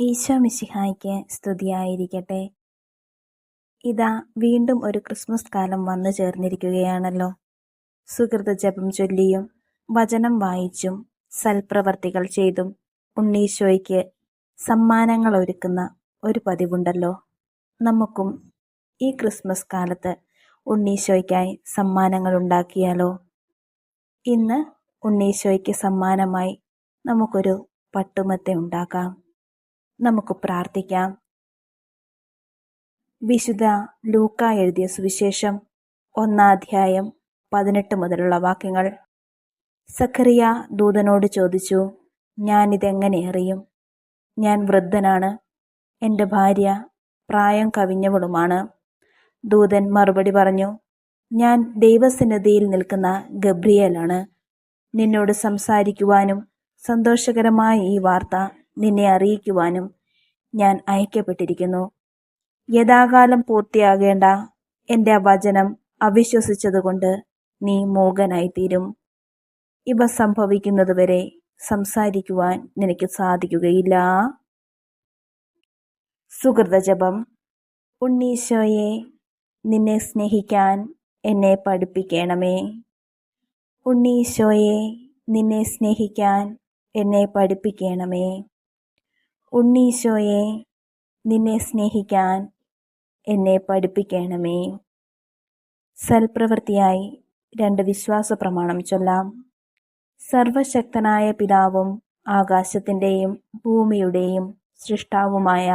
ഈശോ മിശിഹായ്ക്ക് സ്തുതിയായിരിക്കട്ടെ. ഇതാ വീണ്ടും ഒരു ക്രിസ്മസ് കാലം വന്നു ചേർന്നിരിക്കുകയാണല്ലോ. സുകൃത ജപം ചൊല്ലിയും വചനം വായിച്ചും സൽപ്രവർത്തികൾ ചെയ്തും ഉണ്ണീശോയ്ക്ക് സമ്മാനങ്ങൾ ഒരുക്കുന്ന ഒരു പതിവുണ്ടല്ലോ. നമുക്കും ഈ ക്രിസ്മസ് കാലത്ത് ഉണ്ണീശോയ്ക്കായി സമ്മാനങ്ങൾ ഉണ്ടാക്കിയാലോ? ഇന്ന് ഉണ്ണീശോയ്ക്ക് സമ്മാനമായി നമുക്കൊരു പട്ടുമെത്ത ഉണ്ടാക്കാം. നമുക്ക് പ്രാർത്ഥിക്കാം. വിശുദ്ധ ലൂക്ക എഴുതിയ സുവിശേഷം 1-ാം അധ്യായം 18 മുതലുള്ള വാക്യങ്ങൾ. സഖറിയ ദൂതനോട് ചോദിച്ചു, ഞാനിതെങ്ങനെ അറിയും? ഞാൻ വൃദ്ധനാണ്, എൻ്റെ ഭാര്യ പ്രായം കവിഞ്ഞവളുമാണ്. ദൂതൻ മറുപടി പറഞ്ഞു, ഞാൻ ദൈവസന്നിധിയിൽ നിൽക്കുന്ന ഗബ്രിയേലാണ്. നിന്നോട് സംസാരിക്കുവാനും സന്തോഷകരമായ ഈ വാർത്ത നിന്നെ അറിയിക്കുവാനും ഞാൻ അയക്കപ്പെട്ടിരിക്കുന്നു. യഥാകാലം പൂർത്തിയാകേണ്ട എൻ്റെ വചനം അവിശ്വസിച്ചതുകൊണ്ട് നീ മൂകനായിത്തീരും. ഇവ സംഭവിക്കുന്നതുവരെ സംസാരിക്കുവാൻ നിനക്ക് സാധിക്കുകയില്ല. സുകൃതജപം. ഉണ്ണീശോയെ, നിന്നെ സ്നേഹിക്കാൻ എന്നെ പഠിപ്പിക്കണമേ. ഉണ്ണീശോയെ, നിന്നെ സ്നേഹിക്കാൻ എന്നെ പഠിപ്പിക്കണമേ. ഉണ്ണീശോയെ, നിന്നെ സ്നേഹിക്കാൻ എന്നെ പഠിപ്പിക്കണമേ. സൽപ്രവൃത്തിയായി 2 വിശ്വാസ പ്രമാണം ചൊല്ലാം. സർവശക്തനായ പിതാവും ആകാശത്തിൻ്റെയും ഭൂമിയുടെയും സൃഷ്ടാവുമായ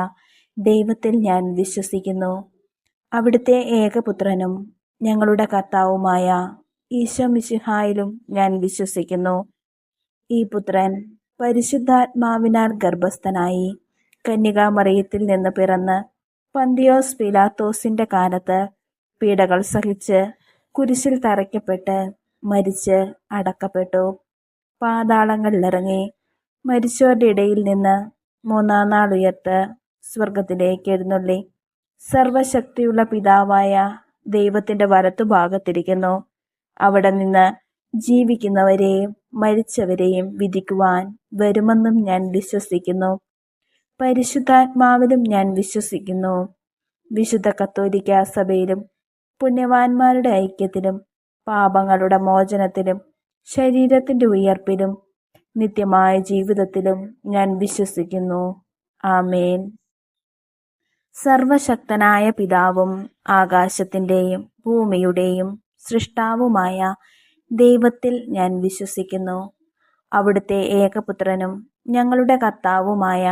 ദൈവത്തിൽ ഞാൻ വിശ്വസിക്കുന്നു. അവിടുത്തെ ഏകപുത്രനും ഞങ്ങളുടെ കർത്താവുമായ ഈശോ മിശിഹായിലും ഞാൻ വിശ്വസിക്കുന്നു. ഈ പുത്രൻ പരിശുദ്ധാത്മാവിനാൽ ഗർഭസ്ഥനായി കന്യകാമറിയത്തിൽ നിന്ന് പിറന്ന് പന്തിയോസ് പീലാത്തോസിന്റെ കാലത്ത് പീഡകൾ സഹിച്ച് കുരിശിൽ തറയ്ക്കപ്പെട്ട് മരിച്ച് അടക്കപ്പെട്ടു. പാതാളങ്ങളിലിറങ്ങി മരിച്ചവരുടെ ഇടയിൽ നിന്ന് 3-ാം നാൾ ഉയർത്ത് സ്വർഗത്തിലേക്ക് എഴുന്നള്ളി സർവശക്തിയുള്ള പിതാവായ ദൈവത്തിന്റെ വലത്തുഭാഗത്തിരിക്കുന്നു. അവിടെ നിന്ന് ജീവിക്കുന്നവരെയും മരിച്ചവരെയും വിധിക്കുവാൻ വരുമെന്നും ഞാൻ വിശ്വസിക്കുന്നു. പരിശുദ്ധാത്മാവിലും ഞാൻ വിശ്വസിക്കുന്നു. വിശുദ്ധ കത്തോലിക്കാ സഭയിലും പുണ്യവാന്മാരുടെ ഐക്യത്തിലും പാപങ്ങളുടെ മോചനത്തിലും ശരീരത്തിന്റെ ഉയർപ്പിലും നിത്യമായ ജീവിതത്തിലും ഞാൻ വിശ്വസിക്കുന്നു. ആമേൻ. സർവശക്തനായ പിതാവും ആകാശത്തിൻ്റെയും ഭൂമിയുടെയും സൃഷ്ടാവുമായ ദൈവത്തിൽ ഞാൻ വിശ്വസിക്കുന്നു. അവിടുത്തെ ഏകപുത്രനും ഞങ്ങളുടെ കർത്താവുമായ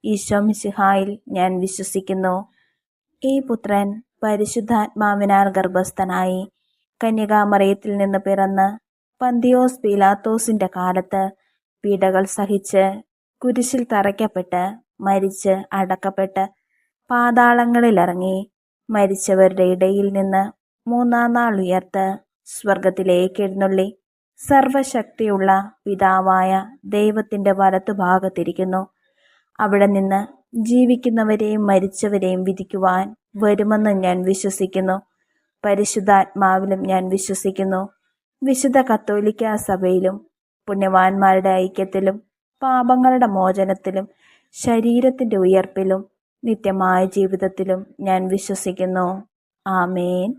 ഈശോ മിശിഹായിൽ ഞാൻ വിശ്വസിക്കുന്നു. ഈ പുത്രൻ പരിശുദ്ധാത്മാവിനാൽ ഗർഭസ്ഥനായി കന്യകാമറിയത്തിൽ നിന്ന് പിറന്ന് പന്തിയോസ് പീലാത്തോസിന്റെ കാലത്ത് പീഡകൾ സഹിച്ച് കുരിശിൽ തറയ്ക്കപ്പെട്ട് മരിച്ച് അടക്കപ്പെട്ട് പാതാളങ്ങളിലിറങ്ങി മരിച്ചവരുടെ ഇടയിൽ നിന്ന് 3-ാം നാൾ ഉയർത്ത് സ്വർഗത്തിലേക്ക് എഴുന്നള്ളി സർവശക്തിയുള്ള പിതാവായ ദൈവത്തിന്റെ വലത്തുഭാഗത്തിരിക്കുന്നു. അവിടെ നിന്ന് ജീവിക്കുന്നവരെയും മരിച്ചവരെയും വിധിക്കുവാൻ വരുമെന്ന് ഞാൻ വിശ്വസിക്കുന്നു. പരിശുദ്ധാത്മാവിലും ഞാൻ വിശ്വസിക്കുന്നു. വിശുദ്ധ കത്തോലിക്കാ സഭയിലും പുണ്യവാന്മാരുടെ ഐക്യത്തിലും പാപങ്ങളുടെ മോചനത്തിലും ശരീരത്തിന്റെ ഉയർപ്പിലും നിത്യമായ ജീവിതത്തിലും ഞാൻ വിശ്വസിക്കുന്നു. ആമേൻ.